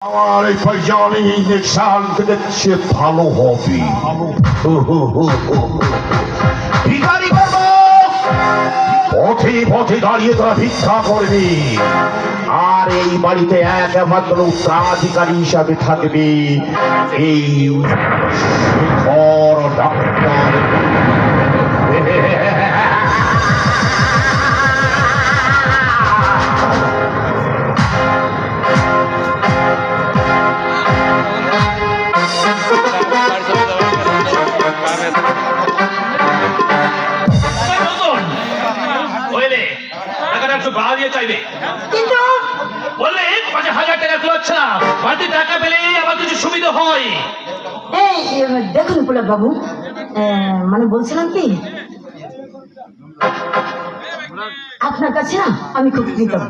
আমার এই পয়জানি ইঞ্জেকশন দেখছে ভালো হবে। ভিখারি করব, পথে পথে দাঁড়িয়ে তোরা ভিক্ষা করবি, আর এই বাড়িতে একমাত্র উত্তরাধিকারী হিসাবে থাকবে এই শেখর ডাক্তার। কিন্তু বললে ৫,০০০ টাকা খরচ না, বাড়তি টাকা পেলে আমার কিছু সুবিধা হয়। এই দেখুন পুলক বাবু, মানে বলছিলাম কি, আপনার কাছে না আমি খুব কৃতজ্ঞ,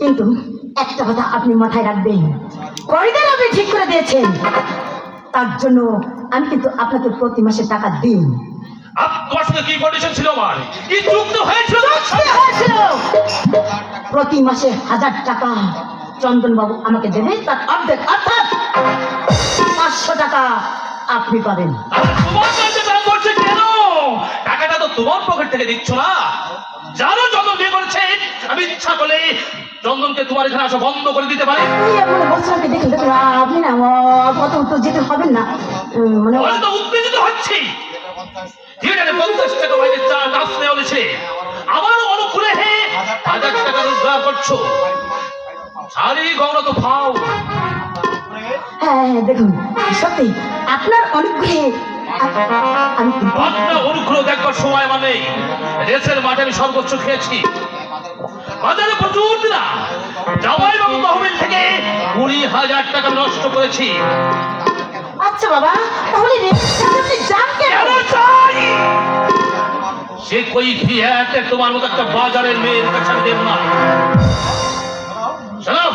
কিন্তু একটা কথা আপনি মাথায় রাখবেন, করিডোর আপনি ঠিক করে দিয়েছেন, তার জন্য আমি কিন্তু আপনাকে প্রতি মাসে টাকা দিই। তোমার সঙ্গে কি কন্ডিশন ছিল? আমার কি চুক্তি হয়েছিল? প্রতি মাসে ১০০০ টাকা চন্দন বাবু আমাকে দেবে, তার অর্ধেক অর্থাৎ ৫০০ টাকা আপনি পাবেন। তোমার কাছে টাকা করছে কেন? টাকাটা তো তোমার পকেট থেকে দিচ্ছ না। জানো চন্দন বিয়ে করেছে, আমি ইচ্ছা করলে চন্দনকে তোমার এখানে আসা বন্ধ করে দিতে পারি। বলছিলাম কি, দেখুন দেখুন আপনি না কত উত্তর যেতে হবেন না, মানে তো উত্তেজিত হচ্ছি। থিয়েটারে ৫০ টাকা বাইরে চা কাজ নেওয়া হয়েছে, আমার অনুকূলে ১০০০ টাকা রোজগার করছো। শাড়ি গৌর তো খাও। হ্যাঁ দেখুন, সত্যি আপনার অনুগ্রহে আমি আপনার অনুগ্রহ দেখবার সময় আমার নেই। রেসের মাঠে আমি সর্বোচ্চ খেয়েছি, বাজারে প্রচুর দিনা জামাই বাবু তহবিল থেকে ২০,০০০ টাকা নষ্ট করেছি। আচ্ছা বাবা, তাহলে আপনি যান কেন? চাই সে কই ফিয়াতে তোমার মতো একটা বাজারের মেয়ের কাছে আমি দেব না। শোনো,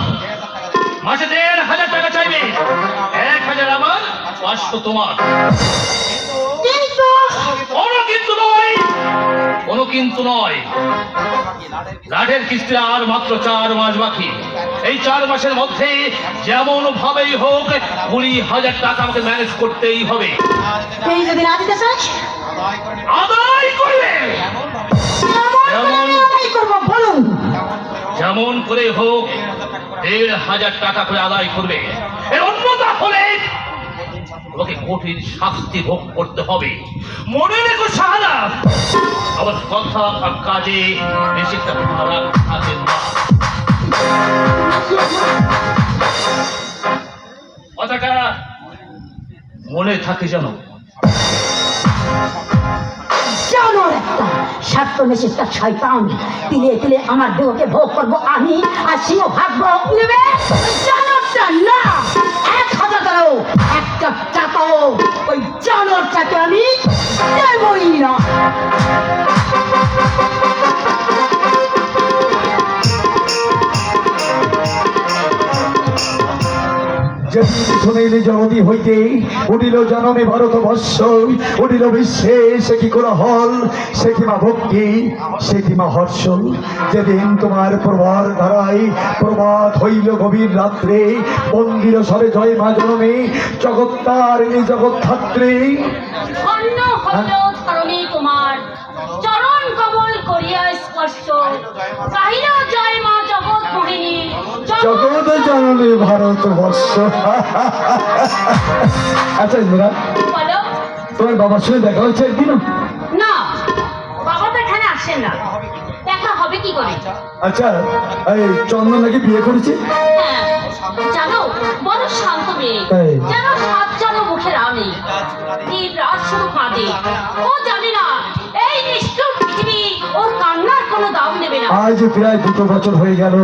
মাসে ১,৫০০ টাকা চাইবে, ১,০০০ আমার, ৫০০ তোমার। কিন্তু কোনো কিন্তু নয়। লাঠের কিস্তি আর মাত্র ৪ মাস বাকি। এই ৪ মাসের মধ্যে যেমন ভাবেই হোক ২০,০০০ টাকা আমাকে ম্যানেজ করতেই হবে। এই যদি না দিতে চাস আদায় করবে, বলুন। যেমন করে হোক ১,৫০০ টাকা করে আদায় করবে। এর অন্যতা হলে তোমাকে কঠিন শাস্তি ভোগ করতে হবে। মনে রেখো শাহানা, আমার কথা আর কাজে বেশি একটা ফারাক থাকে না। কথাটা মনে থাকে যেন। জানোর একটা স্বার্থ মেসেজটা শয়তান, তিলে তিলে আমার দেহকে ভোগ করবো আমি, আর সিংহ ভাগবো নেবে। জানোরটা না, ১,০০০ টাকাও, একটা টাকাও ওই জানোরটাকে আমি দেবই না। যেদিন শুনিলি জননী হইতে উঠিল জননী ভারতবর্ষ, উঠিল বিশ্বে সে কি করে হল, সে কি মা ভক্তি, সে কি মা হর্ষ। যেদিন তোমার প্রভার ধারায় প্রভাত হইল গভীর রাত্রে, মন্দির সবে জয় মা জননী, জগত্তারিণী জগৎধাত্রী। ধন্য হইল ধরণী তোমার চরণ কমল করিয়া স্পর্শ, গাহিল জয় মা জগৎ মোহিনী, জগৎ জননী ভারতবর্ষ। আচ্ছা ইন্দিরা, বলো। তোমার বাবার সঙ্গে দেখা হয়েছে একদিনও? না, বাবা তো এখানে আসেন না, দেখা হবে কি করে? আচ্ছা, এই চন্দন নাকি বিয়ে করেছে? হ্যাঁ, জানো বড় শান্ত মেয়ে, তাই? যেন ৭ জনের মুখে রাও নেই, দিন রাত শুধু কাঁদে। ও জানে না এই নিষ্ঠুর পৃথিবী ওর কান্নার কোনো দাম নেবে না। আজ প্রায় ২ বছর হয়ে গেল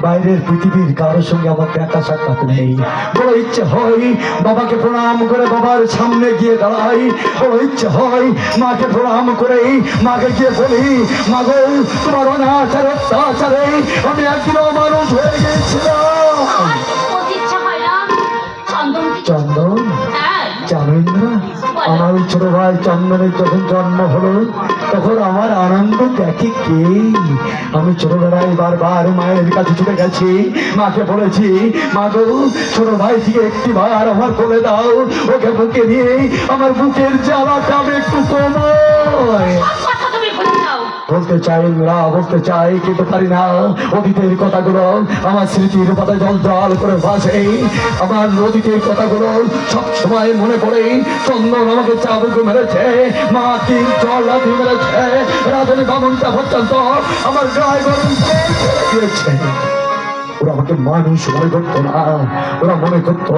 বাইরের পৃথিবীর কারোর সঙ্গে আমার দেখা সাক্ষাৎ নেই। বড় ইচ্ছে হয় বাবাকে প্রণাম করে বাবার সামনে গিয়ে দাঁড়াই, বড় ইচ্ছে হয় মাকে প্রণাম করে মাকে গিয়ে বলি, মা গো তোমার অনাচার অত্যাচারে আমি একদিনও মানুষ হয়ে গিয়েছিলাম। আর বলতে ইচ্ছা হয় না চন্দন? চন্দন, হ্যাঁ, জানো ইন্দ্রা, আমার ওই ছোট ভাই চন্দনের যখন জন্ম হলো তখন আমার আনন্দ দেখে কে? আমি ছোটবেলায় বারবার মায়ের কাছে ছুটে গেছি, মাকে বলেছি, মা গো ছোট ভাইটিকে একটি বার আমার কোলে দাও, ওকে বুকে নিয়ে আমার বুকের জ্বালাটা আমি একটু কমাই। সব কথা তুমি ভুলে যাও। বলতে চাই না, বলতে চাই কিন্তু পারি না। অতীতের কথাগুলো আমার স্মৃতির পাতায় জল জল করে ভাসে। আমার অতীতের কথাগুলো সব সময় মনে পড়ে। চন্দন আমাকে চাবুক মেরেছে, মা তিন জল লাঠি মেরেছে, রাজনী বামনটা পর্যন্ত আমার গায়ে গরম দিয়েছে। ওরা আমাকে মানুষ মনে করতো না, ওরা মনে করতো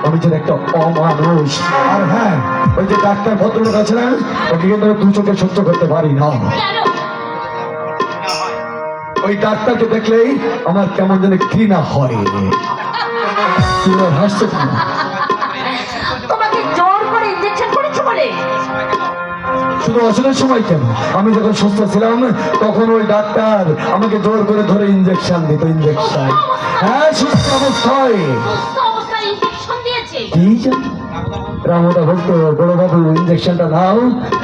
আমি যেন একটা অমানুষ। আর হ্যাঁ, ওই যে ডাক্তার ভদ্রলোক আছে না, ওকে কিন্তু দু চোখে সহ্য করতে পারি না। কেন? ওই ডাক্তারকে দেখলেই আমার কেমন যেন ঘৃণা হয়। তুমি আর হাসছো কেন? তোমাকে জোর করে ইঞ্জেকশন করেছে বলে? শুধু অসুখের সময় কেন, আমি যখন সুস্থ ছিলাম তখন ওই ডাক্তার আমাকে জোর করে ধরে ইঞ্জেকশন দিত। ইঞ্জেকশন, হ্যাঁ, সুস্থ অবস্থায়। সুস্থ অবস্থায় ইঞ্জেকশন দিয়েছে? কি জানি, রামদা বলতো, বড় বাবু ইঞ্জেকশনটা নাও,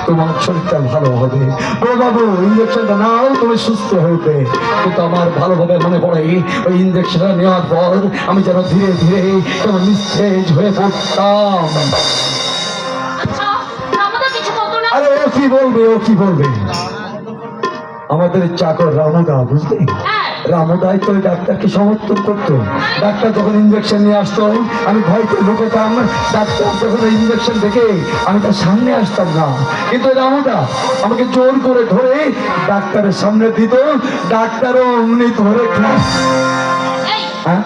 তোমার শরীরটা ভালো হবে। বড় বাবু ইঞ্জেকশনটা নাও, তুমি সুস্থ হইবে। কিন্তু আমার ভালোভাবে মনে পড়ে ওই ইঞ্জেকশনটা নেওয়ার পর আমি যেন ধীরে ধীরে কেমন নিস্তেজ হয়ে পড়তাম। আচ্ছা, আমাদের কিছু বলতো না? আরে ও কি বলবে, ও কি বলবে? আমাদের চাকর রামদা, বুঝলি, হ্যাঁ। রামদাই তো ওই ডাক্তারকে সমর্থন করতো। ডাক্তার যখন ইঞ্জেকশন নিয়ে আসতো আমি ভয়তে লুকোতাম। ডাক্তার যখন ইঞ্জেকশন দেখে আমি তার সামনে আসতাম না, কিন্তু রামদা আমাকে জোর করে ধরে ডাক্তারের সামনে দিত। ডাক্তারও অমনি ধরে এই, হ্যাঁ,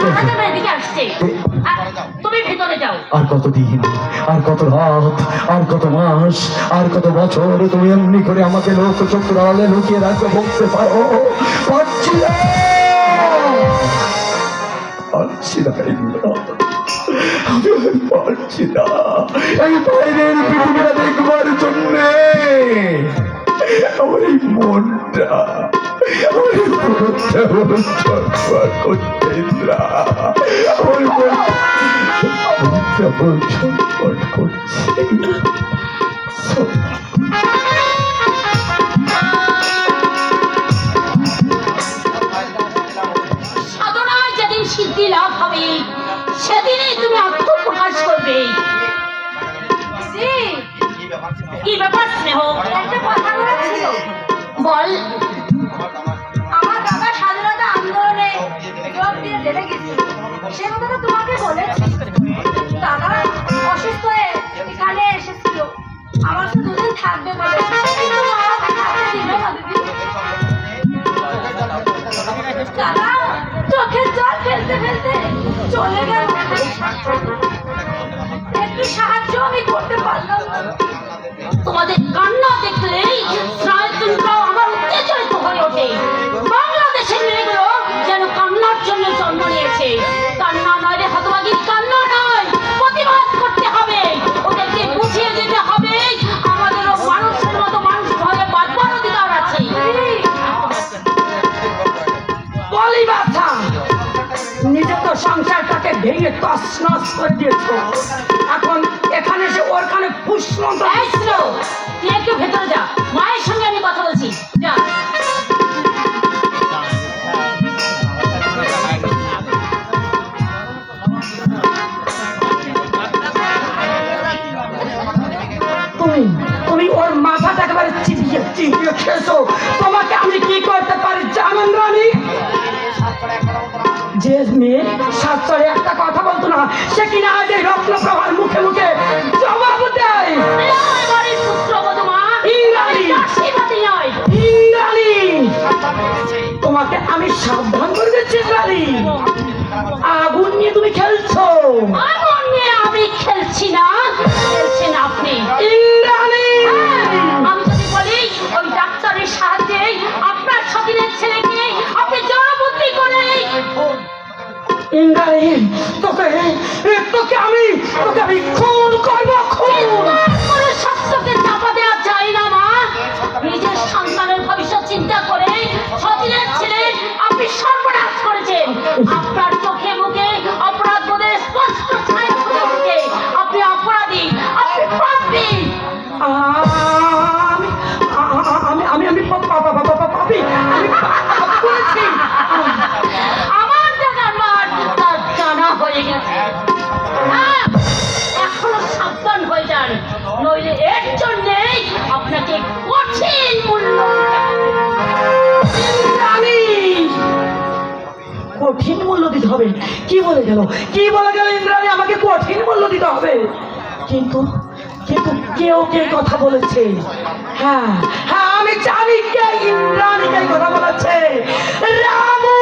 ডাক্তার এদিকে আসছে। তুমি ভিতরে যাও। আর কতদিন, আর কত রাত, আর কত মাস, আর কত বছর তুমি এমনি করে আমাকে লোক চক্ষুর আড়ালে লুকিয়ে রাখতে বলতে পারো? পারছি না, পারছি না, আমি আর পারছি না এই বাইরের পৃথিবীটা দেখবার জন্যে। আমার এই মনটা, আমার এই মনটা বড় ছটফট করছে ইন্দ্রা। আমার মনটা বড় ছটফট করছে। সাধনায় যেদিন সিদ্ধি লাভ হবে সেদিনই তুমি আত্মপ্রকাশ করবে। কি ব্যাপার স্নেহ? একটা কথা বলার ছিল। বল। আমার দাদা স্বাধীনতা আন্দোলনে যোগ দিয়ে জেলে গেছিল, সে কথাটা তোমাকে বলেছি। দাদা অসুস্থ হয়ে এখানে এসেছিল, আমার তো দুদিন থাকবে বলে, কিন্তু মা আমাকে থাকতে দিল না দিদি। দাদা চোখের জল ফেলতে ফেলতে চলে গেল, একটু সাহায্য আমি করতে পারলাম না। তোমাদের কান্না দেখলেই স্নায়ুতন্ত্র আমার উত্তেজিত হয়ে ওঠে। বাংলাদেশের মেয়েগুলো যেন কান্নার জন্য জন্ম নিয়েছে। কান্না নয় রে হতভাগী, কান্না নয়, প্রতিবাদ করতে হবে। ওদেরকে বুঝিয়ে দিতে হবে আমাদেরও মানুষের মতো মানুষ হয়ে বাঁচবার অধিকার আছে। বলি বাছা, নিজে তো সংসারটাকে ভেঙে তছনছ করে দিয়েছ, এখন এখানে এসে ওর কানে পুষ্পমন্ত্র। এই স্নেহ, তুই একটু ভেতরে যা, মায়ের সঙ্গে আমি কথা বলছি। যা। তুমি তুমি ওর মাথাটা একেবারে চিবিয়ে চিবিয়ে খেয়েছো। তোমাকে আমি কি করতে পারি জানেন রানী? যে মেয়ে শাস্ত্রে একটা কথা বলতো না, সে কিনা আজ এই রত্নপ্রভার মুখে মুখে জবাব দেয়। আমার বাড়ির পুত্রবধূ মা, ইন্দ্রাণী, দাসীবাদী নয়। ইন্দ্রাণী, তোমাকে আমি সাবধান করে দিচ্ছি ইন্দ্রাণী, আগুন নিয়ে তুমি খেলছো। আগুন নিয়ে আমি খেলছি না, খেলছেন আপনি। ইন্দ্রাণী, আমি যদি বলি ওই ডাক্তারের সাহায্যে আপনার সতীনের ছেলেকে আপনি জড়বুদ্ধি করে ইন্দ্রাণী, তোকে তোকে আমি খুন করবো, খুন। কোনো সত্যকে চাপা দেওয়া যায় না মা। নিজের সন্তানের ভবিষ্যৎ চিন্তা করে সতীনের ছেলে আপনি সর্বনাশ করেছেন। আপনার চোখে মুখে অপরাধ বোধের স্পষ্ট ছায়া ফুটে উঠে। আপনি অপরাধী কঠিন মূল্য দিতে হবে। কি বলে গেল ইন্দ্রাণী আমাকে কঠিন মূল্য দিতে হবে। কিন্তু কিন্তু কেউ কে কথা বলেছে? হ্যাঁ হ্যাঁ, আমি জানি কে ইন্দ্রাণীকে কথা বলেছে। রামু,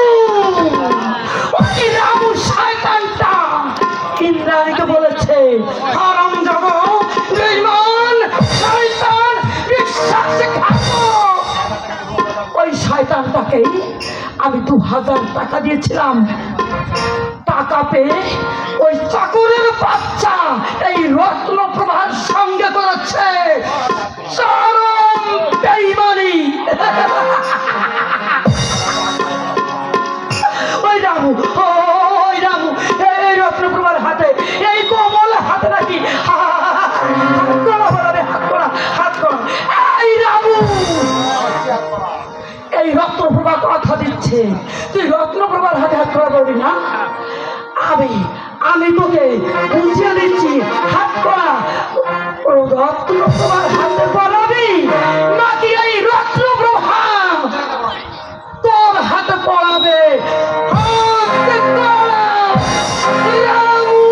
ওই রামু শয়তানটা ইন্দ্রাণীকে বলেছে, হারামজাদা, বেঈমান, শয়তান, বিশ্বাসঘাতক। ওই শয়তানটাকে আমি 2000 টাকা দিয়েছিলাম। টাকা পেয়ে ওই চাকরের বাচ্চা এই রত্নপ্রভার সঙ্গে করেছে চরম বেঈমানি। ওই রামু এই রত্নপ্রভার হাতে, এই কোমল হাতে নাকি হাত করা বাড়াবে, হাত করা। এই রামু এই রত্নপ্রভা কথা দিচ্ছে, তুই রত্নপ্রভার হাতে হাত করা করবি না। আমি তোকে বুঝিয়ে দিচ্ছি, হাত করা রত্নপ্রভার হাতে পড়াবি নাকি এই রত্নপ্রভা তোর হাতে পড়াবে। হাত করা, রামু।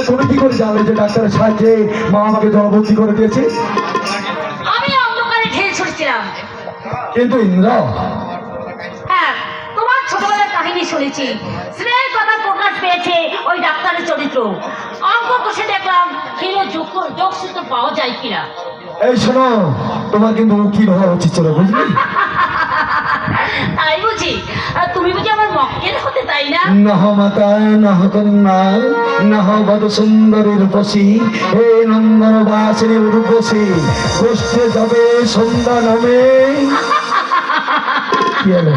তুমি কি করে জানলে যে ডাক্তারের সাহায্যে মা আমাকে জলবন্দী করে দিয়েছে? আমি অন্ধকারে ঢেল ছুটছিলাম। কিন্তু ইন্দ্রা, হ্যাঁ, তোমার ছোটবেলার কাহিনী শুনেছি। স্নেহের কথা প্রকাশ পেয়েছে ওই ডাক্তারের চরিত্র। অঙ্ক কষে দেখলাম হিরে যোগসূত্র পাওয়া যায় কিনা। এই শোনো, তোমার কিন্তু উকিল হওয়া উচিত ছিল, বুঝলি? তাই বুঝি? আর তুমি বুঝি আমার মক্কেল হতে, তাই না? নহ মাতা নহ কন্যা নহ বধ সুন্দরী রূপসী, হে নন্দন বাসিনী রূপসী, গোষ্ঠে যাবে সন্ধ্যা নামে। কি হলো?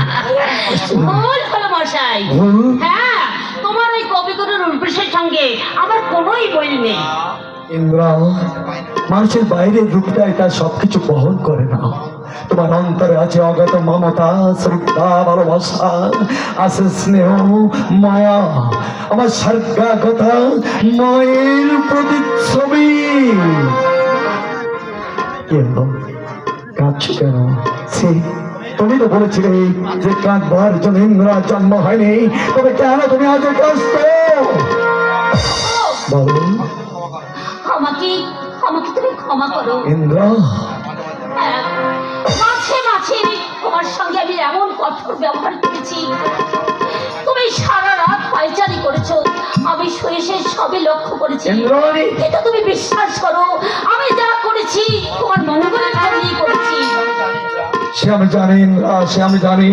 ভুল হলো মশাই। ভুল? হ্যাঁ, তোমার ওই কবিগুরুর উর্বশীর সঙ্গে আমার কোনোই বই নেই। ইন্দ্রা, মানুষের বাইরের রূপটাই তার সবকিছু বহন করে না। তোমার অন্তরে আছে অগাধ মমতা, শ্রদ্ধা, ভালোবাসা, আছে স্নেহ, মায়া, আমার স্বর্গাগতা মায়ের প্রতিচ্ছবি। কেন কাঁদছো কেন? তুমি তো বলেছিলে যে কাঁদবার জন্য ইন্দ্রার জন্ম হয়নি, তবে কেন তুমি আজ কাঁদছো? বলো। আমাকে তুমি ক্ষমা করো ইন্দ্রা, হ্যাঁ, মাঝে মাঝে তোমার সঙ্গে আমি এমন কঠোর ব্যবহার করেছি, তুমি সারা রাত পায়চারি করেছো, আমি শুয়ে সবই লক্ষ্য করেছি। ইন্দ্রাণী, এটা তুমি বিশ্বাস করো, আমি যা করেছি তোমার মঙ্গলের জন্যই করেছি। সে আমি জানি ইন্দ্রা, সে আমি জানি।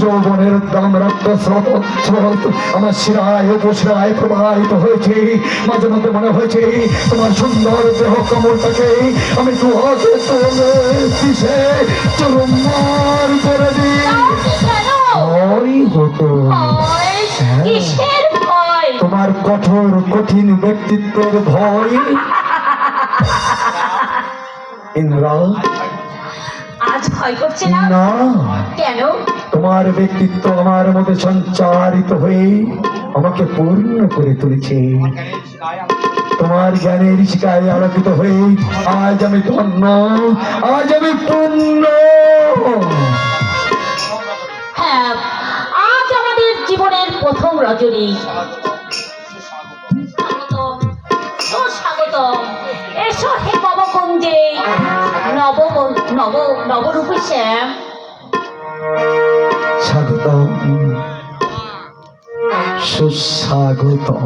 যৌবনের উদ্দাম রক্ত স্রোত আমার শিরায় উপশিরায় প্রবাহিত হয়েছে। মাঝে মধ্যে মনে হয়েছে তোমার সুন্দর দেহ কমলটাকে আমি দু হাতে তুলে পিছে চুরমার করে দিই। কেন? ওই হতো ভয়? কিসের ভয়? তোমার কঠোর কঠিন ব্যক্তিত্বের ভয়। ইন্দ্রা, আজ ভয় করছে না? না, কেন? তোমার ব্যক্তিত্ব আমার মধ্যে সঞ্চারিত হয়ে আমাকে পূর্ণ করে তুলেছে। তোমার জ্ঞানের শিকায় আলোকিত হয়ে আজ আমি ধন্য, আজ আমি পূর্ণ। হ্যাঁ, আজ আমাদের জীবনের প্রথম রজনী। স্বাগতম, এসো হে নবকুঞ্জে, নবরূপী শ্যাম। স্বাগতম, সুস্বাগতম।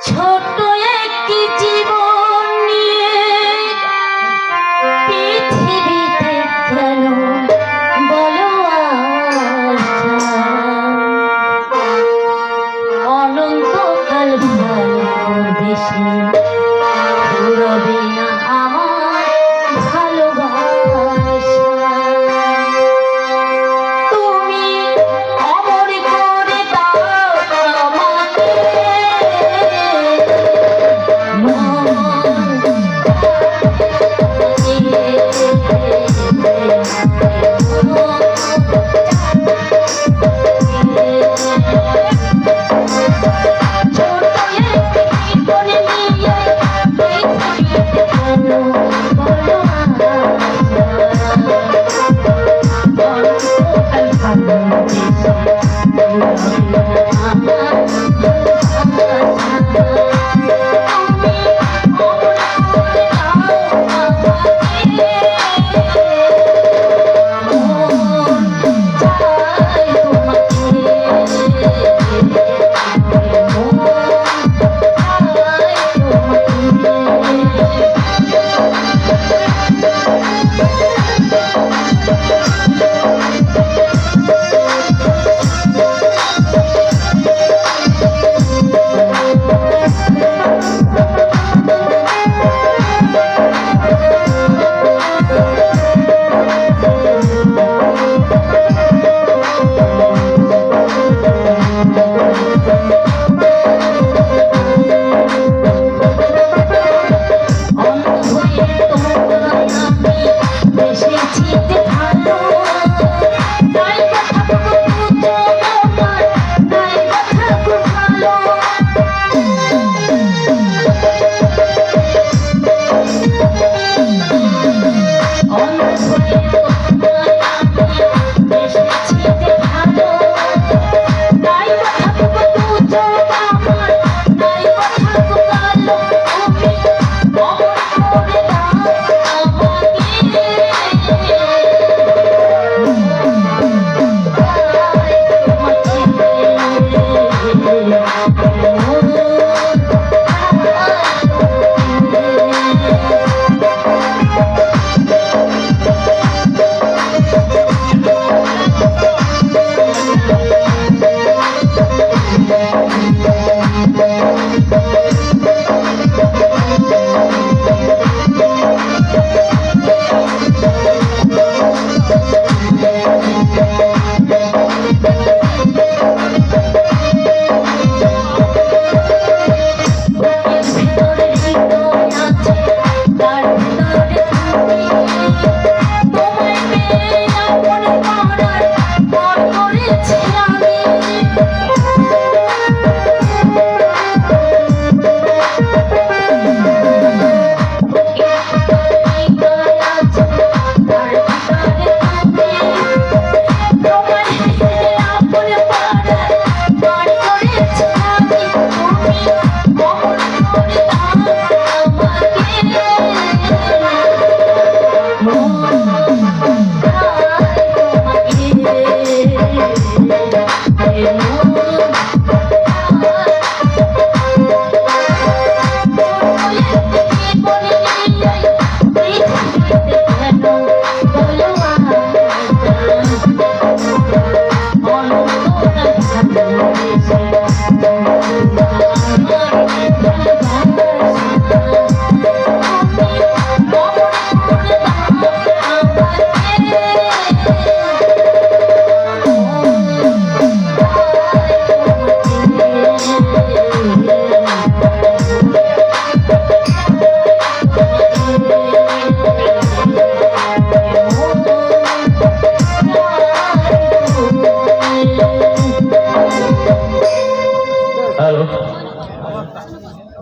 ছোট্ট একটি জীবন নিয়ে পৃথিবীতে কেন বলো আশা? অনন্তকাল ভালোবেসে ফুরবে না আমার ভালোবাসা। তুমি অমর করে দাও আমাকে, ছোট একটি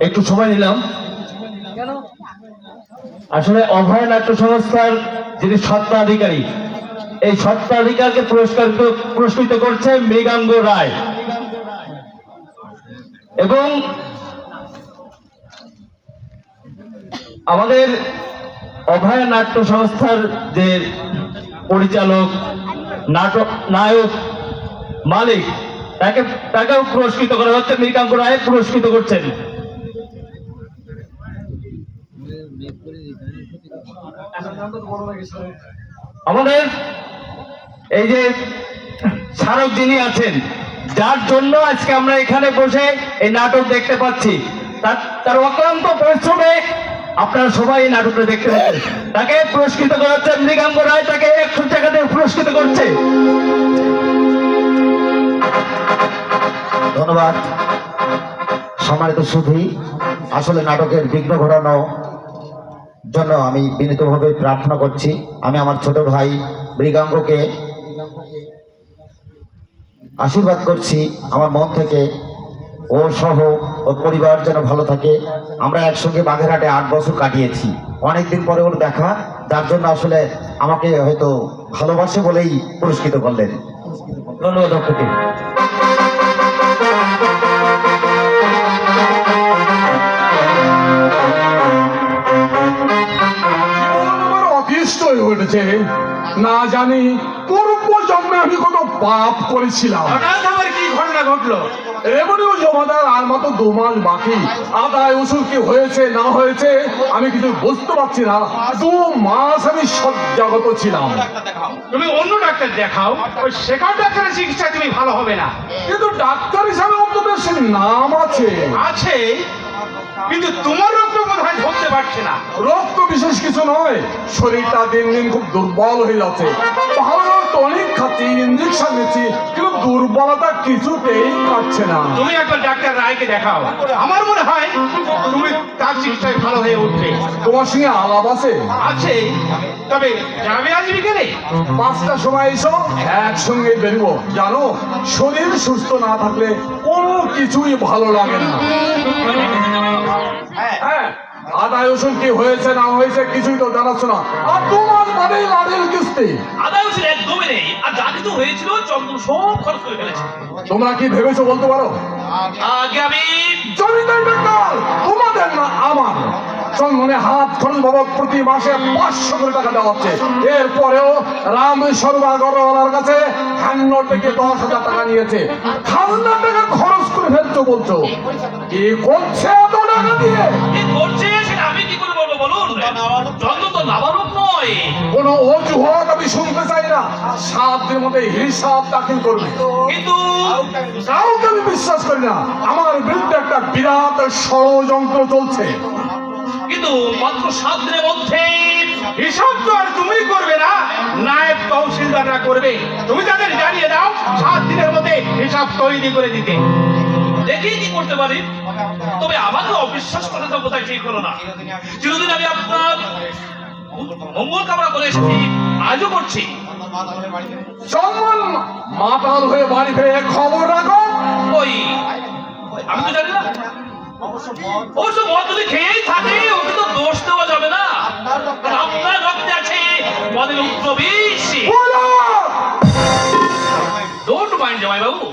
একটু সময় নিলাম। আসলে অভয় নাট্য সংস্থার যিনি স্বত্বাধিকারী, এই স্বত্বাধিকারকে পুরস্কৃত করছে মৃগাঙ্গ রায় এবং আমাদের অভয় নাট্য সংস্থার যে পরিচালক, নাটক নায়ক, মালিক, তাকেও পুরস্কৃত করা হচ্ছে। মৃগাঙ্গ রায় পুরস্কৃত করছেন। আমাদের এই যে স্মারক যিনি আছেন, যার জন্য আজকে আমরা এখানে বসে এই নাটক দেখতে পাচ্ছি, তার অক্লান্ত পরিশ্রমে আপনারা সবাই এই নাটকটা দেখতে পাচ্ছেন। তাকে পুরস্কৃত করা হচ্ছে। মৃগাঙ্গ রায় তাকে 100 টাকা দিয়ে পুরস্কৃত করছে। ধন্যবাদ। সম্মানিত সুধী, আসলে নাটকের বিঘ্ন ঘটানো জন্য আমি বিনীতভাবে প্রার্থনা করছি। আমি আমার ছোট ভাই মৃগাঙ্গকে আশীর্বাদ করছি আমার মন থেকে, ও সহ ওর পরিবার যেন ভালো থাকে। আমরা একসঙ্গে বাগেরহাটে 8 বছর কাটিয়েছি, অনেকদিন পরে ওর দেখা, যার জন্য আসলে আমাকে হয়তো ভালোবাসে বলেই পুরস্কৃত করলেন। ধন্যবাদ আপনাকে। হয়েছে না জানি পূর্ব জন্মে আমি কত পাপ করেছিলাম। হঠাৎ আবার কি ঘটনা ঘটলো? রেবনীয় জমাদার আর মাত্র 2 মাস বাকি, আদায় উসুল কি হয়েছে না হয়েছে আমি কিছু বুঝতে পারছি না। 2 মাস আমি সজ্জাগত ছিলাম। তুমি অন্য ডাক্তার দেখাও, ওই শেখাও ডাক্তারের চিকিৎসা তুমি ভালো হবে না। কিন্তু ডাক্তার হিসাবে অন্তত সে নাম আছে। আছে, কিন্তু তোমার রোগটা বোধ হয় ধরতে পারছে না। রোগ তো বিশেষ কিছু নয়, শরীরটা দিন দিন খুব দুর্বল হয়ে যাচ্ছে। ভালো টনিক খাচ্ছি, ইঞ্জেকশন নিচ্ছি, কিন্তু দুর্বলতা কিছুতেই কাটছে না। তুমি একবার ডাক্তার রায়কে দেখাও, আমার মনে হয় তুমি তার চিকিৎসায় ভালো হয়ে উঠবে। তোমার সঙ্গে আলাপ আছে? আছে, তবে যাবে আজ বিকেলে? 5টার সময় এসো, একসঙ্গে বেরবো। জানো, শরীর সুস্থ না থাকলে কোনো কিছুই ভালো লাগে না। হ্যাঁ, আদায় উসুল কি হয়েছে না হয়েছে কিছুই তো জানাচ্ছ না। আর 2 মাস বাদেই লাঠের কিস্তি। আদায় উচিত একদমই নেই, আর যা কিছু হয়েছিল চন্দন সব খরচ করে ফেলেছে। তোমরা কি ভেবেছো বলতে পারো? আগে আমি জমিদার বেকার, তোমাদের না আমার। চন্দনে হাত খরচ বাবদ প্রতি মাসে 500 করে টাকা দেওয়া হচ্ছে। এরপরেও রামেশ্বর গড়ওয়ালার কাছে হ্যান্ড থেকে 10,000 টাকা নিয়েছে। খাজনার টাকা খরচ করে ফেলছো বলছো, কি করছে এত টাকা দিয়ে? কি করছে সেটা আমি কি করে বলবো বলুন? চন্দন তো নাবালক নয়। কোনো অজুহাত আমি শুনতে চাই না। 7 দিনের মধ্যে হিসাব দাখিল করবে। কিন্তু কাউকে আমি বিশ্বাস করি না। আমার বিরুদ্ধে একটা বিরাট ষড়যন্ত্র চলছে। কিন্তু মাত্র 7 দিনের মধ্যে হিসাব তো আর তুমি করবে না, নায়েব তহসিলদাররা করবে। তুমি তাদের জানিয়ে দাও 7 দিনের মধ্যে হিসাব তৈরি করে দিতে। দেখি কি করতে পারি। তবে আমাকে অবিশ্বাস করে তো কোথায় ঠিক হলো না। চিরদিন আমি আপনার মঙ্গল কামনা করে এসেছি, আজও করছি। চন্দন মাতাল হয়ে বাড়ি ফিরে খবর রাখো। ওই আমি তো জানি না। অবশ্য মদ যদি খেয়েই থাকে ওকে তো দোষ দেওয়া যাবে না। কারণ আপনার রক্তে আছে মদের উগ্র বিষ। বলো! ডোন্ট মাইন্ড জামাই বাবু,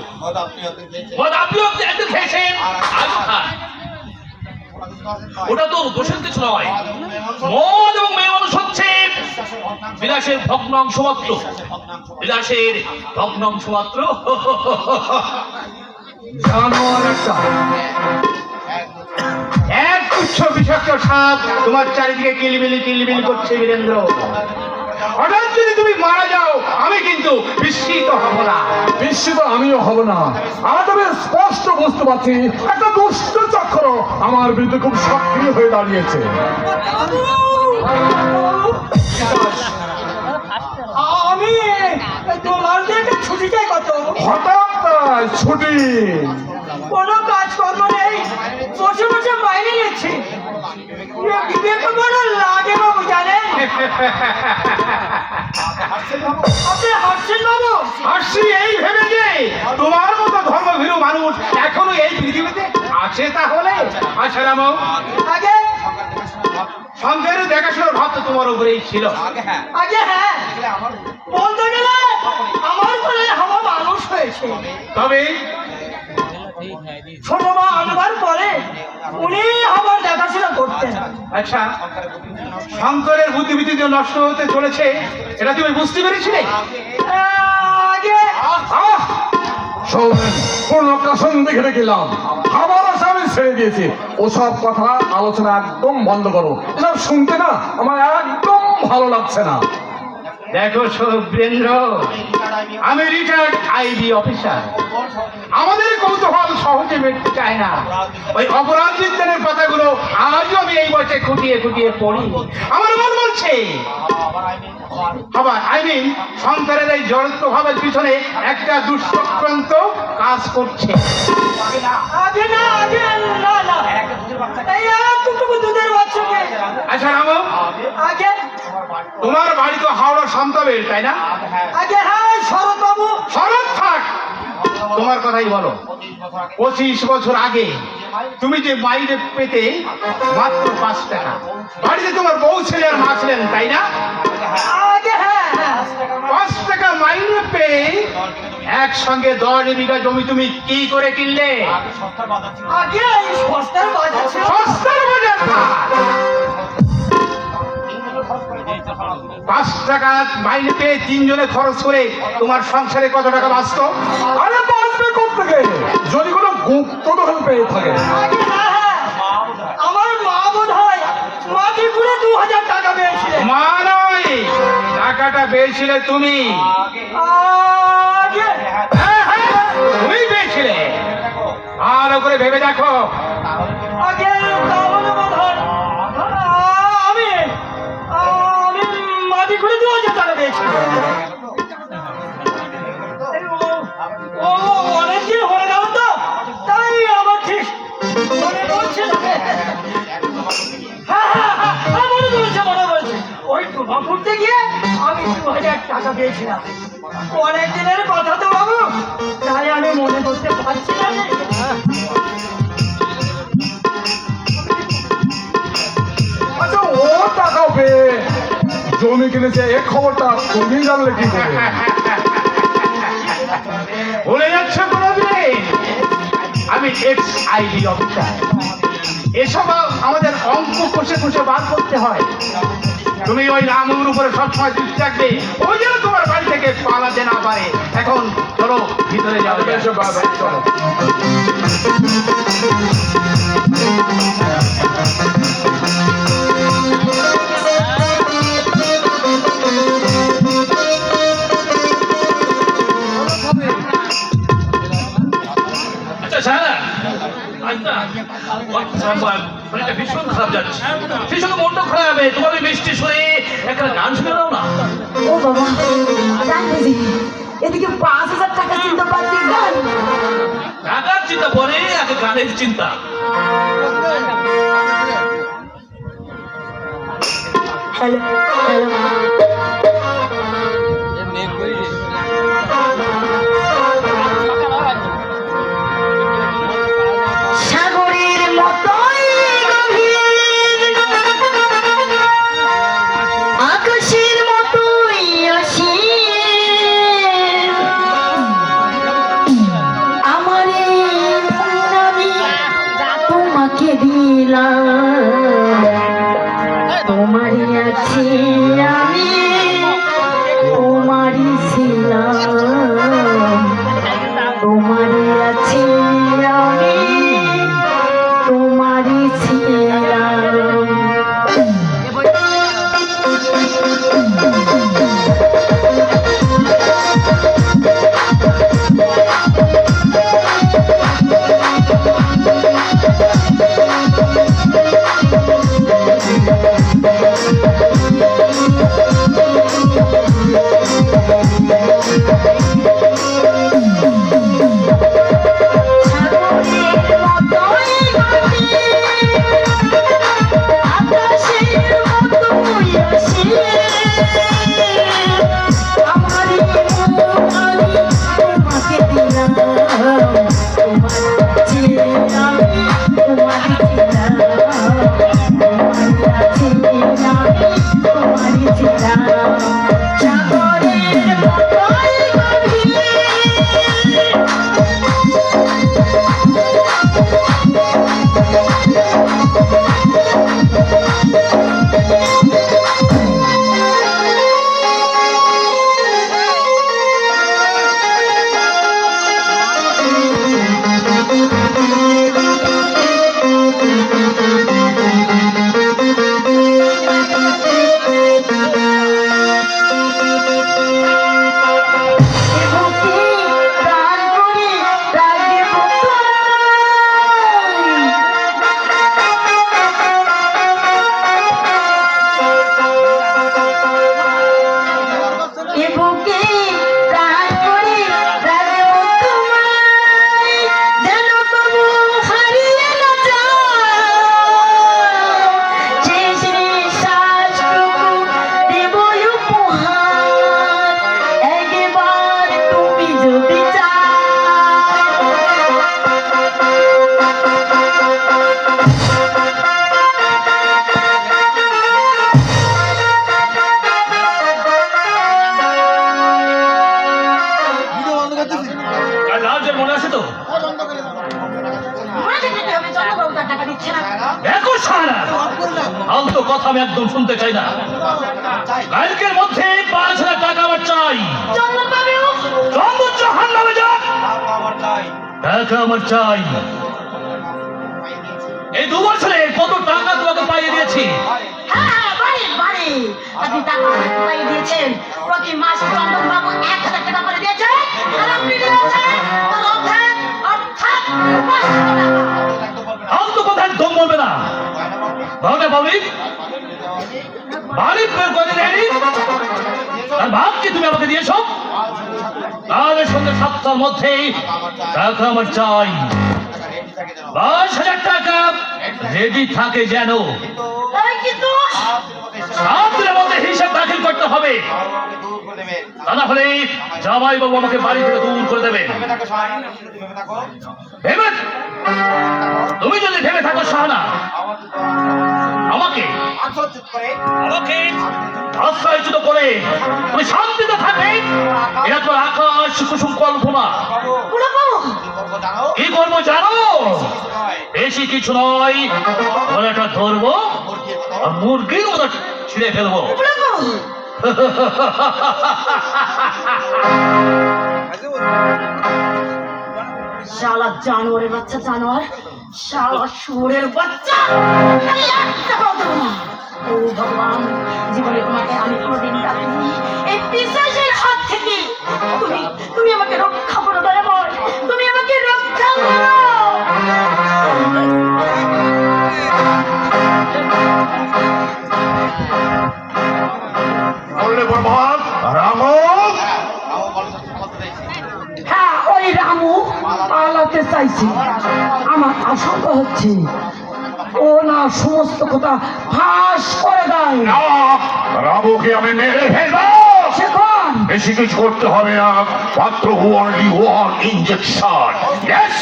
মদ আপনিও একদিন খেয়েছেন, আজও খান। ওটা তো দোষের কিছু নয়। মদ এবং মেয়ে মানুষ হচ্ছে বিলাসের ভগ্নাংশ মাত্র। বিলাসের ভগ্নাংশ মাত্র। জানোয়ার একটা। এক তুচ্ছ বিষাক্ত সাপ তোমার চারিদিকে কিলিবিলি করছে বীরেন্দ্র। হঠাৎ যদি তুমি মারা যাও আমি কিন্তু বিস্মিত হব না। বিস্মিত আমিও হব না। আজ আমি স্পষ্ট বুঝতে পারছি একটা দুষ্ট চক্র আমার বিরুদ্ধে খুব সক্রিয় হয়ে দাঁড়িয়েছে। আমি তোমার একটা ছুটি চাই কত। হঠাৎ তাই ছুটি? কোনো কাজকর্ম নেই, বসে বসে বাইরে গেছি। বিবেক বড় লাগে বাবু, জানেন? আপনি হাসছেন বাবু? হাসি এই ভেবে যে তোমার মতো ধর্মভীরু মানুষ এখনো এই পৃথিবীতে আছে। তাহলে আচ্ছা রাম, আগে সন্তানের দেখাশোনার ভাব তো তোমার উপরেই ছিল। আগে হ্যাঁ, বলতে গেলে আমার কোলে হাওয়া মানুষ হয়েছে। তবে ছোট মা আনবার পরে উনি আমার দেখাশোনা করতেন। আচ্ছা, শঙ্করের বুদ্ধিবৃত্তি যে নষ্ট হতে চলেছে এটা তুমি বুঝতে পেরেছিলে? আগে শোনেন, কোন কাসন দেখে গেলাম, আমার আশা আমি ছেড়ে দিয়েছি। ওসব কথা আলোচনা একদম বন্ধ করো। এসব শুনতে না আমার একদম ভালো লাগছে না। দেখো বীরেন্দ্র, আমি রিটায়ার্ড আইবি অফিসার। আমাদের কৌতূহল সহজে মিটতে চায় না। ওই অপরাধ বিজ্ঞানের পাতাগুলো আজও আমি এই বয়সে খুঁটিয়ে খুঁটিয়ে পড়ি। আমার মন বলছে আবার সন্তানের এই জড়ত্ব ভাবের পিছনে একটা দুঃচক্রান্ত কাজ করছে। আগে না, আগে না না, এই একটুকু দুধের বাচ্চাকে। আচ্ছা রামু, আগে তোমার বাড়ি তো হাওড়া সন্তবের, তাই না? আগে হ্যাঁ শরৎ বাবু। শরৎ থাক, তোমার কথাই বলো। 25 বছর আগে তুমি যে মাইনে পেতে মাত্র 5 টাকা, বাড়িতে তোমার বউ ছেলে আর মা ছিলেন, তাই না? আগে হ্যাঁ হ্যাঁ, 5 টাকা মাইনে পেয়ে একসঙ্গে 10 বিঘা জমি তুমি কি করে কিনলে? আগে এই সস্তার বাজার ছিল। সস্তার বাজার না। 5 টাকা মাইনে পেয়ে 3 জনে খরচ করে তোমার সংসারে কত টাকা বাঁচত? আরে বাঁচবে কোত্থেকে যদি কোনো গুপ্তধন পেয়ে থাকে? আমার মা বোধ হয় মাটি ঘুরে 2000 টাকা পেয়েছিলেন। মা নয়, টাকাটা পেয়েছিলে তুমি। আগে হ্যাঁ, তুমি পেয়েছিলে। ভালো করে ভেবে দেখো। আগে তাহলে বোধ হয় আমি মাটি ঘুরে 2000 টাকা পেয়েছিলাম। ও অনেকদিন হয়ে গেল তো, তাই আমার ঠিক মনে পড়ছে না। মনে পড়ছে ওই ডুবা ফুটতে গিয়ে আমি 2000 টাকা পেয়েছিলাম। অনেক দিনের কথা তো বাবু, তাই আমি মনে করতে পারছি না। আচ্ছা ও টাকা পেয়ে জমি কিনেছে এ খবরটা তুমি জানলে কি করে? ভুলে যাচ্ছ কোনদিন? আমি এক্স-আইডি অফিসার। এসব আমাদের অঙ্ক কষে কষে বার করতে হয়। তুমি ওই রামুর উপরে সবসময় দৃষ্টি রাখবে, ওই যেন তোমার বাড়ি থেকে পালাতে না পারে। এখন চলো ভিতরে যাবে। এসব ব্যাপার, চলো। আচ্ছা সারা আজ না শরীরটা ভীষণ খারাপ যাচ্ছে, ভীষণ মনটা খারাপ হবে। তোমার ওই মিষ্টি শুনে একটা গান শুনে দাও না। ও বাবা গান বুঝি এদিকে 5000 টাকা চিন্তা পাচ্ছি গান। টাকার চিন্তা পরে, আগে গানের চিন্তা। হ্যালো হ্যালো সাগরের মতোই গভীর, আকাশের মতোই অসীম, আমার এই মন আমি তোমাকে দিলাম, তোমারই আছি আমি, তোমারই ছিলাম, তোমারই আছি আমি, তোমারই ছিলাম। দেখো সারা ফালতু কথা আমি একদম শুনতে চাই না। কালকের মধ্যে 5,000 টাকা আমার চাই। চন্দন বাবু চন্দন জাহান্নামে যাক, টাকা আমার চাই। এই 2 বছরে কত টাকা তোমাকে পাইয়ে দিয়েছি। হ্যাঁ, বাড়ি আপনি টাকা পাইয়ে দিয়েছেন। প্রতি মাসে চন্দন বাবু 1,000 টাকা করে দিয়েছেন, আর আপনি দিয়েছেন অর্থাৎ 500 টাকা। ফালতু কথা একদম বলবে না। ভাবনা বলবি বাড়ি বের করে দেয়নি, আর ভাব কি তুমি আমাকে দিয়েছো? তাহলে সন্ধ্যে 7টার মধ্যেই টাকা আমার চাই। 10,000 টাকা রেডি থাকে যেন। এই কিন্তু 7 দিনের মধ্যে হিসাব দাখিল করতে হবে, তা না হলে জামাই বাবু আমাকে বাড়ি থেকে দূর করে দেবে। ভেবে তুমি যদি ভেবে থাকো শাহানা আমাকে আশ্রয়চ্যুত করে তুমি শান্তিতে থাকে, এটা তো আকাশ কুসুম কল্পনা। কি করবো জানো? বেশি কিছু নয়, ওটা ধরবো আর মুরগির মতো ছিঁড়ে ফেলবো। শালা জানোয়ারের বাচ্চা, জানোয়ার, শালা শুয়োরের বাচ্চা। আমি একটা কথা দেবো না। ও ভগবান, জীবনে তোমাকে আমি কোনোদিন ডাকিনি। এই পিশাচের হাত থেকে তুমি আমাকে রক্ষা করো দয়াময়, তুমি আমাকে রক্ষা করো। বললে প্রভাত রামু, হ্যাঁ, ওই রামু পালাতে চাইছি। আমার আশঙ্কা হচ্ছে ও না সমস্ত কথা ফাঁস করে দেয়। না, রামুকে আমি মেরে ফেলবো। সেখন বেশি কিছু করতে হবে না, মাত্র only one injection. Yes,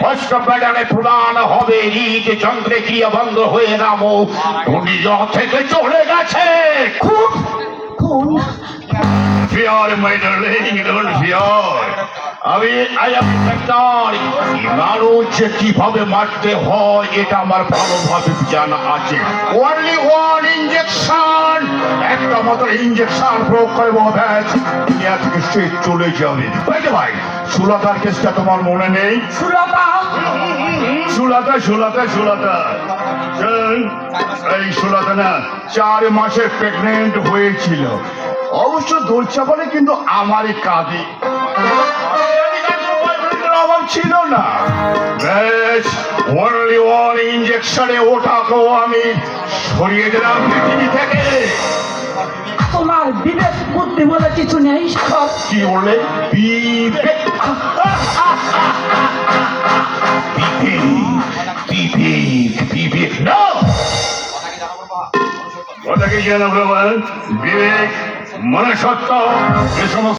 অস্ত্র প্যাডালে প্রদান হবে হৃদ যন্ত্রে ক্রিয়া বন্ধ হয়ে রামু দুনিয়া থেকে চলে গেছে। খুব খুন Fear, my darling, don't fear. আমি মানুষ কিভাবে মারতে হয় এটা আমার ভালোভাবে জানা আছে। only one injection, একটা মাত্র ইঞ্জেকশন প্রয়োগ করবো, ব্যাস দুনিয়া থেকে সে চলে যাবে। বুঝতে ভাই, সুলতার কেসটা তোমার মনে নেই? সুলতা সুলতা এই সুলতা না 4 মাসে প্রেগনেন্ট হয়েছিল। অবশ্য দোলচা বলে কিন্তু আমারই কাঁদে অভাব ছিল না। বেশ, only one ইঞ্জেকশনে ওটাকেও আমি সরিয়ে দিলাম পৃথিবী থেকে। তোমার বিবেক বুদ্ধি বলে কিছু নেই। সব কি বললে? বিবেক বিবেক না, ওটাকে জানাবো বিবেক মনুষ্যত্ব, এ সমস্ত